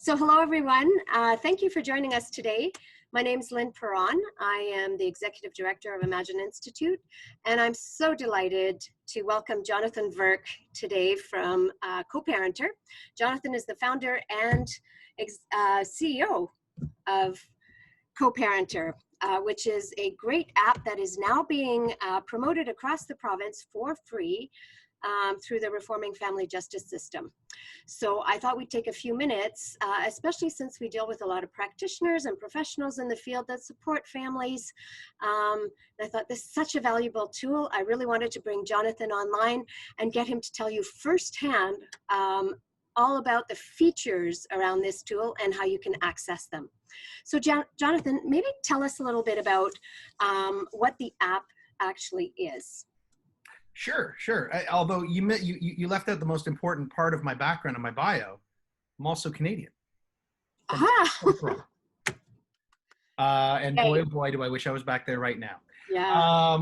So hello, everyone. Thank you for joining us today. My name is Lynn Perron. I am the Executive Director of Imagine Institute, and I'm so delighted to welcome Jonathan Verk today from coParenter. Jonathan is the founder and CEO of coParenter, which is a great app that is now being promoted across the province for free through the Reforming Family Justice System. So I thought we'd take a few minutes, especially since we deal with a lot of practitioners and professionals in the field that support families. I thought this is such a valuable tool. I really wanted to bring Jonathan online and get him to tell you firsthand all about the features around this tool and how you can access them. So Jonathan, maybe tell us a little bit about what the app actually is. Sure. Although you left out the most important part of my background and my bio. I'm also Canadian. And boy, oh boy, do I wish I was back there right now. Yeah.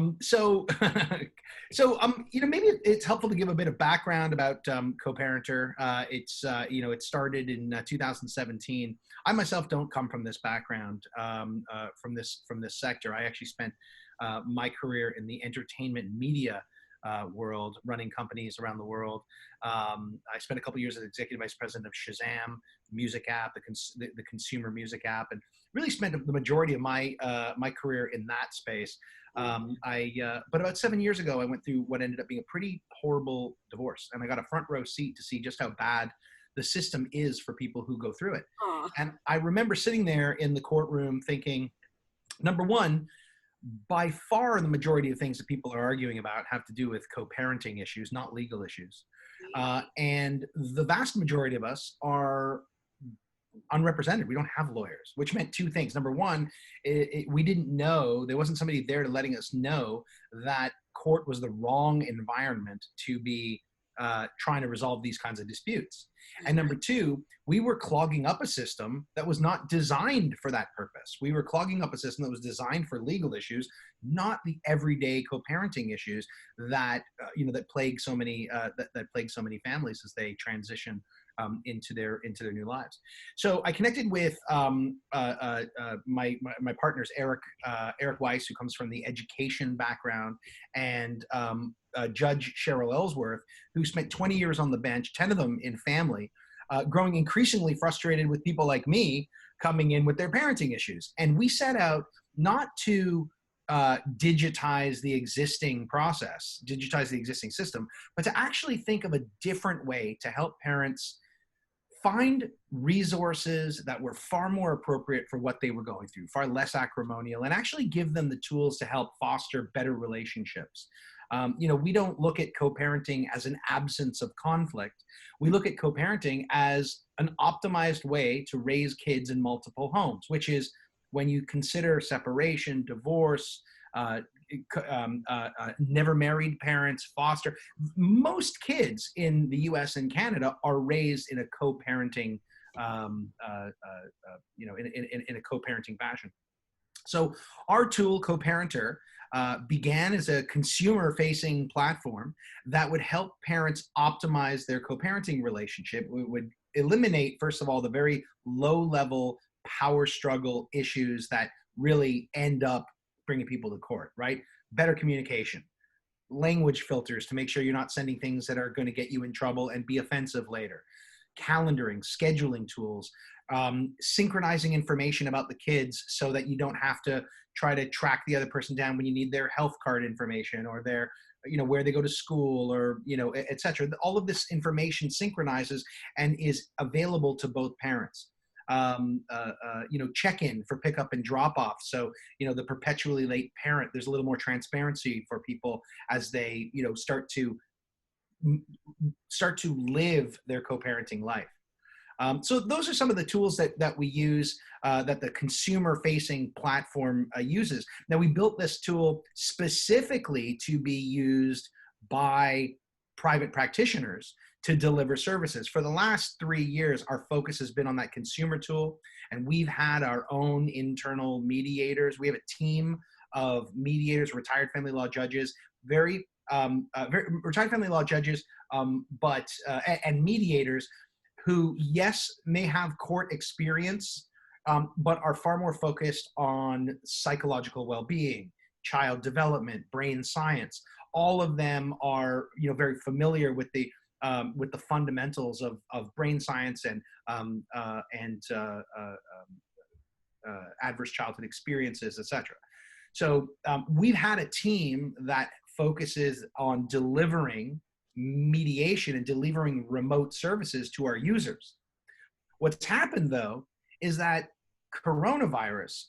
Maybe it's helpful to give a bit of background about coParenter. It started in 2017. I myself don't come from this background, from this sector. I actually spent my career in the entertainment media world, running companies around the world. I spent a couple years as executive vice president of Shazam, music app, the consumer music app, and really spent the majority of my my career in that space. But about 7 years ago, I went through what ended up being a pretty horrible divorce, and I got a front row seat to see just how bad the system is for people who go through it. Aww. And I remember sitting there in the courtroom thinking, number one, by far the majority of things that people are arguing about have to do with co-parenting issues, not legal issues. And the vast majority of us are unrepresented. We don't have lawyers, which meant two things. Number one, we didn't know, there wasn't somebody there to letting us know that court was the wrong environment to be trying to resolve these kinds of disputes. And number two, we were clogging up a system that was not designed for that purpose. We were clogging up a system that was designed for legal issues, not the everyday co-parenting issues that that plague so many families as they transition into their new lives. So I connected with my partners, Eric Weiss, who comes from the education background, and Judge Cheryl Ellsworth, who spent 20 years on the bench, 10 of them in family, growing increasingly frustrated with people like me coming in with their parenting issues. And we set out not to digitize the existing process, digitize the existing system, but to actually think of a different way to help parents find resources that were far more appropriate for what they were going through, far less acrimonial, and actually give them the tools to help foster better relationships. We don't look at co-parenting as an absence of conflict. We look at co-parenting as an optimized way to raise kids in multiple homes, which is when you consider separation, divorce, never married parents, foster. Most kids in the U.S. and Canada are raised in a co-parenting, in a co-parenting fashion. So our tool, coParenter, began as a consumer-facing platform that would help parents optimize their co-parenting relationship. We would eliminate, first of all, the very low-level power struggle issues that really end up bringing people to court, right? Better communication, language filters to make sure you're not sending things that are going to get you in trouble and be offensive later, calendaring, scheduling tools, synchronizing information about the kids so that you don't have to try to track the other person down when you need their health card information or their, where they go to school or, et cetera. All of this information synchronizes and is available to both parents. Check-in for pickup and drop-off. So, the perpetually late parent, there's a little more transparency for people as they, start to live their co-parenting life. So those are some of the tools that we use, that the consumer-facing platform uses. Now, we built this tool specifically to be used by private practitioners to deliver services. For the last 3 years, our focus has been on that consumer tool, and we've had our own internal mediators. We have a team of mediators, retired family law judges, retired family law judges, and mediators who, yes, may have court experience, but are far more focused on psychological well-being, child development, brain science. All of them are, very familiar with the fundamentals of brain science and adverse childhood experiences, etc. So we've had a team that focuses on delivering mediation and delivering remote services to our users. What's happened, though, is that coronavirus,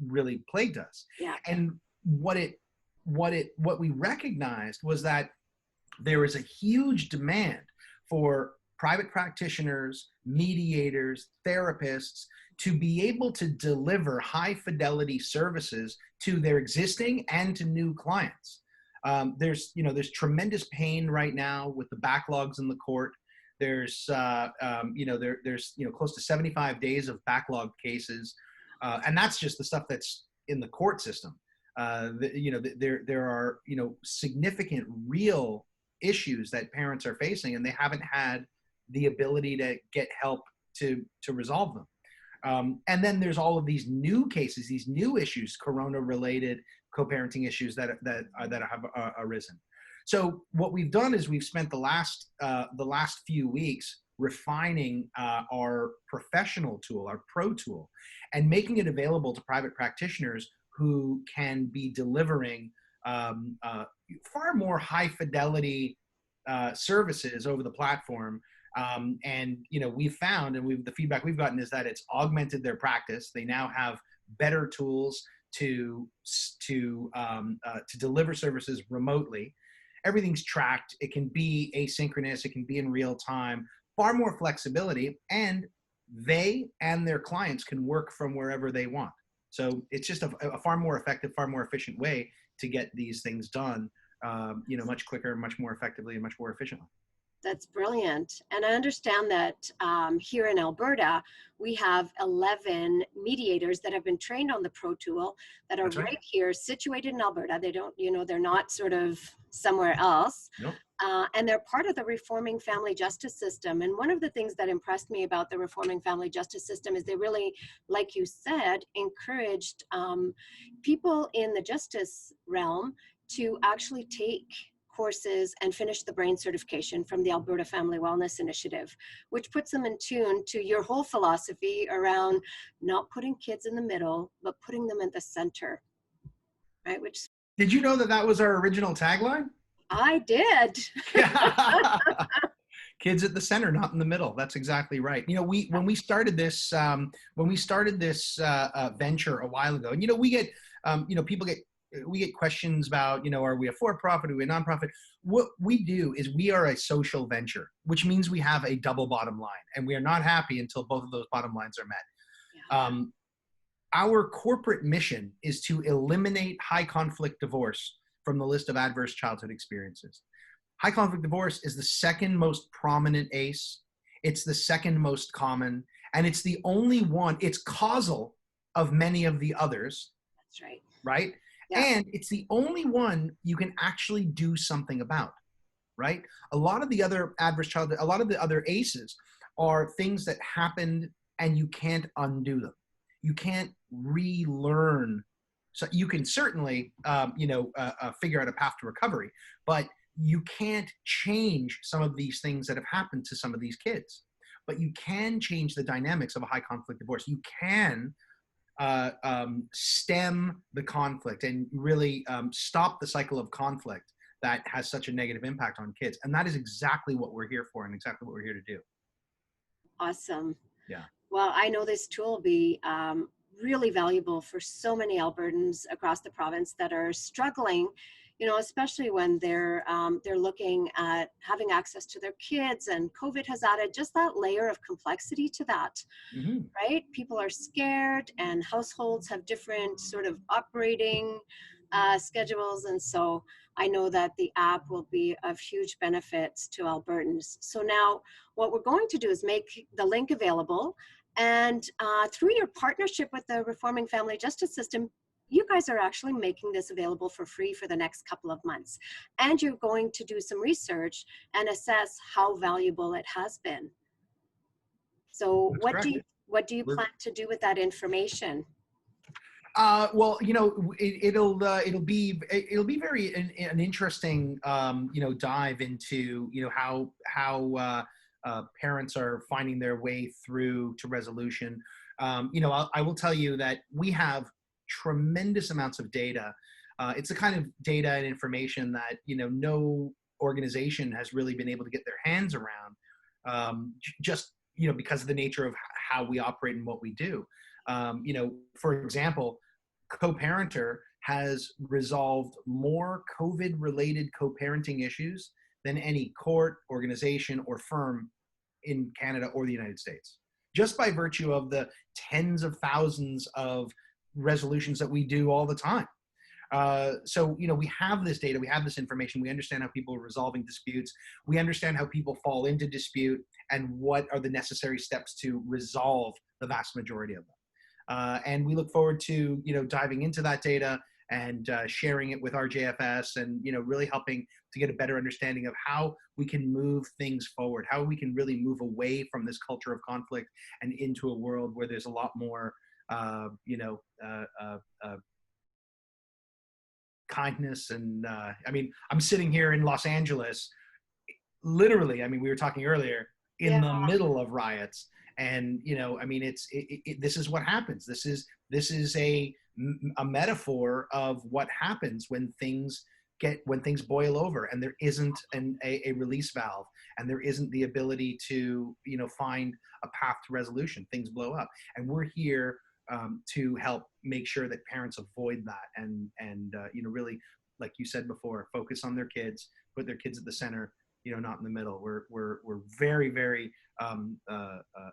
really plagued us. Yeah. And what we recognized was that there is a huge demand for private practitioners, mediators, therapists to be able to deliver high fidelity services to their existing and to new clients. There's tremendous pain right now with the backlogs in the court. There's close to 75 days of backlogged cases, and that's just the stuff that's in the court system. There are significant real issues that parents are facing, and they haven't had the ability to get help to resolve them. And then there's all of these new cases, these new issues, corona-related co-parenting issues that have arisen. So what we've done is we've spent the last few weeks refining our professional tool, our pro tool, and making it available to private practitioners who can be delivering far more high fidelity services over the platform. And we've found, and the feedback we've gotten is that it's augmented their practice. They now have better tools to deliver services remotely. Everything's tracked. It can be asynchronous. It can be in real time. Far more flexibility, and they and their clients can work from wherever they want. So it's just a far more effective, far more efficient way to get these things done, much quicker, much more effectively, and much more efficiently. That's brilliant. And I understand that here in Alberta, we have 11 mediators that have been trained on the Pro Tool that are right here, situated in Alberta. They don't, they're not sort of somewhere else. Nope. And they're part of the reforming family justice system. And one of the things that impressed me about the reforming family justice system is they really, like you said, encouraged people in the justice realm to actually take courses and finish the brain certification from the Alberta Family Wellness Initiative, which puts them in tune to your whole philosophy around not putting kids in the middle, but putting them at the center, right? Did you know that was our original tagline? I did. Kids at the center, not in the middle. That's exactly right. When we started this venture a while ago, and we get we get questions about, are we a for-profit, are we a nonprofit? What we do is we are a social venture, which means we have a double bottom line, and we are not happy until both of those bottom lines are met. Yeah. Our corporate mission is to eliminate high conflict divorce from the list of adverse childhood experiences. High conflict divorce is the second most prominent ACE. It's the second most common, and it's the only one, it's causal of many of the others. That's right. Right? Yeah. And it's the only one you can actually do something about, right? A lot of the other a lot of the other ACEs are things that happened and you can't undo them. You can't relearn. So you can certainly, figure out a path to recovery, but you can't change some of these things that have happened to some of these kids. But you can change the dynamics of a high conflict divorce. You can stem the conflict and really stop the cycle of conflict that has such a negative impact on kids. And that is exactly what we're here for and exactly what we're here to do. Awesome. Yeah. Well, I know this tool will be really valuable for so many Albertans across the province that are struggling, especially when they're looking at having access to their kids, and COVID has added just that layer of complexity to that, right? People are scared, and households have different sort of operating schedules. And so I know that the app will be of huge benefits to Albertans. So now what we're going to do is make the link available, and through your partnership with the Reforming Family Justice System, you guys are actually making this available for free for the next couple of months. And you're going to do some research and assess how valuable it has been. So That's correct. what do you plan to do with that information? Well, you know, it'll be very an interesting dive into how parents are finding their way through to resolution. I will tell you that we have tremendous amounts of data. It's the kind of data and information that no organization has really been able to get their hands around, just because of the nature of how we operate and what we do. For example, coParenter has resolved more COVID-related co-parenting issues than any court, organization, or firm in Canada or the United States, just by virtue of the tens of thousands of resolutions that we do all the time. So we have this data, we have this information, we understand how people are resolving disputes, we understand how people fall into dispute, and what are the necessary steps to resolve the vast majority of them. And we look forward to diving into that data and sharing it with our JFS, and really helping to get a better understanding of how we can move things forward, how we can really move away from this culture of conflict and into a world where there's a lot more kindness. And I'm sitting here in Los Angeles, literally, we were talking earlier, in the middle of riots. And this is what happens. This is a metaphor of what happens when things boil over, and there isn't a release valve, and there isn't the ability to find a path to resolution. Things blow up, and we're here to help make sure that parents avoid that, and really, like you said before, focus on their kids, put their kids at the center, not in the middle. We're very, very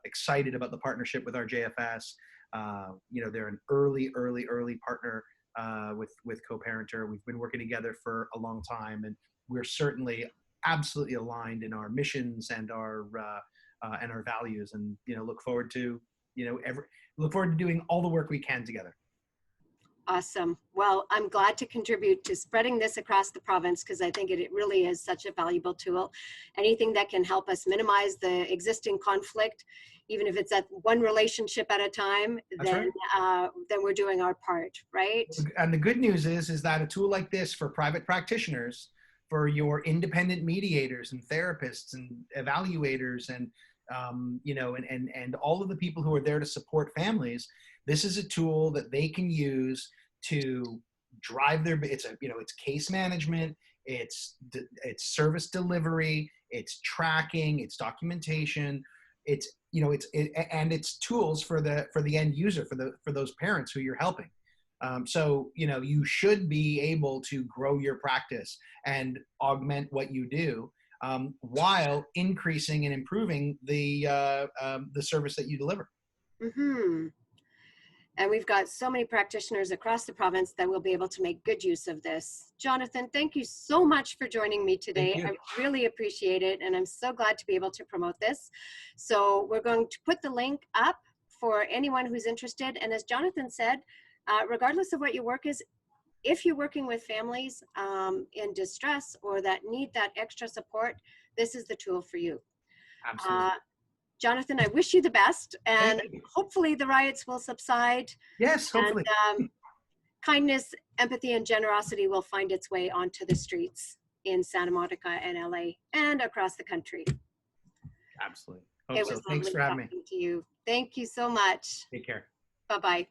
excited about the partnership with our JFS. They're an early partner with coParenter. We've been working together for a long time, and we're certainly absolutely aligned in our missions and our values, and look forward to doing all the work we can together. Awesome. Well, I'm glad to contribute to spreading this across the province, because I think it really is such a valuable tool. Anything that can help us minimize the existing conflict, even if it's at one relationship at a time, then we're doing our part, right? And the good news is that a tool like this for private practitioners, for your independent mediators and therapists and evaluators, and and all of the people who are there to support families, this is a tool that they can use to drive their, it's case management, it's service delivery, it's tracking, it's documentation, it's tools for the end user, for those parents who you're helping. So you should be able to grow your practice and augment what you do, while increasing and improving the service that you deliver. Mm-hmm. And we've got so many practitioners across the province that will be able to make good use of this. Jonathan, thank you so much for joining me today. I really appreciate it, and I'm so glad to be able to promote this. So we're going to put the link up for anyone who's interested. And as Jonathan said, regardless of what your work is, if you're working with families in distress or that need that extra support, this is the tool for you. Absolutely. Jonathan, I wish you the best, and hopefully the riots will subside. Yes, hopefully. And kindness, empathy, and generosity will find its way onto the streets in Santa Monica and LA and across the country. Absolutely. It was Thanks for having me. To you. Thank you so much. Take care. Bye-bye.